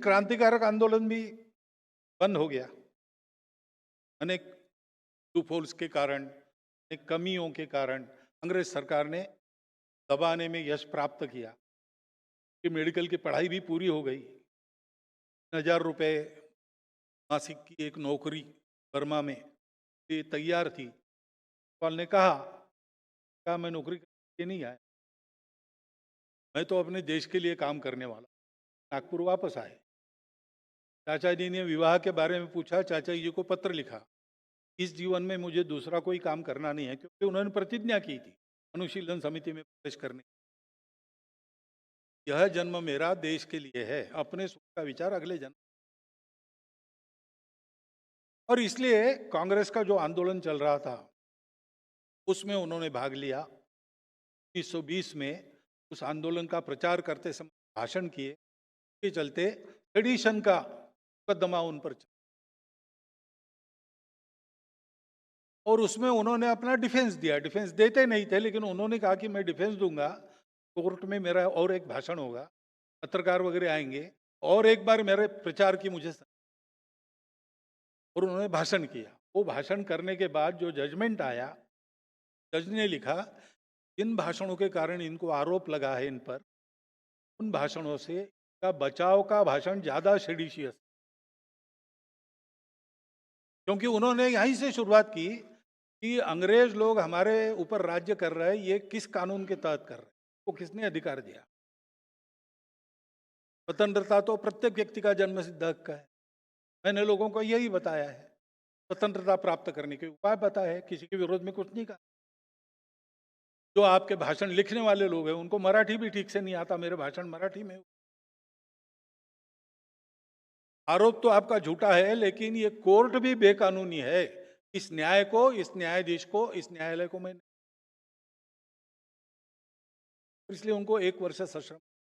क्रांतिकारक आंदोलन भी बंद हो गया। अनेक लूपहोल्स के कारण, अनेक कमियों के कारण अंग्रेज सरकार ने दबाने में यश प्राप्त किया कि मेडिकल की पढ़ाई भी पूरी हो गई। 1,000 रुपए मासिक की एक नौकरी बर्मा में ये तैयार थी। पाल ने कहा मैं नौकरी करके नहीं आया, मैं तो अपने देश के लिए काम करने वाला। नागपुर वापस आए। चाचा जी ने विवाह के बारे में पूछा, चाचा जी को पत्र लिखा, इस जीवन में मुझे दूसरा कोई काम करना नहीं है, क्योंकि उन्होंने प्रतिज्ञा की थी अनुशीलन समिति में प्रवेश करने। यह जन्म मेरा देश के लिए है, अपने सुख का विचार अगले जन्म। और इसलिए कांग्रेस का जो आंदोलन चल रहा था उसमें उन्होंने भाग लिया। 1920 में उस आंदोलन का प्रचार करते समय भाषण किए, के चलते सेडिशन का मुकदमा उन पर चला और उसमें उन्होंने अपना डिफेंस दिया। डिफेंस देते नहीं थे, लेकिन उन्होंने कहा कि मैं डिफेंस दूंगा, कोर्ट में मेरा और एक भाषण होगा, पत्रकार वगैरह आएंगे और एक बार मेरे प्रचार की मुझे और उन्होंने भाषण किया। वो भाषण करने के बाद जो जजमेंट आया, जज ने लिखा जिन भाषणों के कारण इनको आरोप लगा है इन पर, उन भाषणों से का बचाव का भाषण ज्यादा सेडिशियस, क्योंकि उन्होंने यहीं से शुरुआत की कि अंग्रेज लोग हमारे ऊपर राज्य कर रहे हैं, ये किस कानून के तहत कर रहे हैं, वो किसने अधिकार दिया। स्वतंत्रता तो प्रत्येक व्यक्ति का जन्म सिद्ध हक है। मैंने लोगों को यही बताया है, स्वतंत्रता प्राप्त करने के उपाय बताए हैं, किसी के विरोध में कुछ नहीं कहा। जो आपके भाषण लिखने वाले लोग हैं उनको मराठी भी ठीक से नहीं आता, मेरे भाषण मराठी में। आरोप तो आपका झूठा है, लेकिन ये कोर्ट भी बेकानूनी है। इस न्याय को, इस न्यायाधीश को, इस न्यायालय को मैं, इसलिए उनको 1 वर्ष सश्रम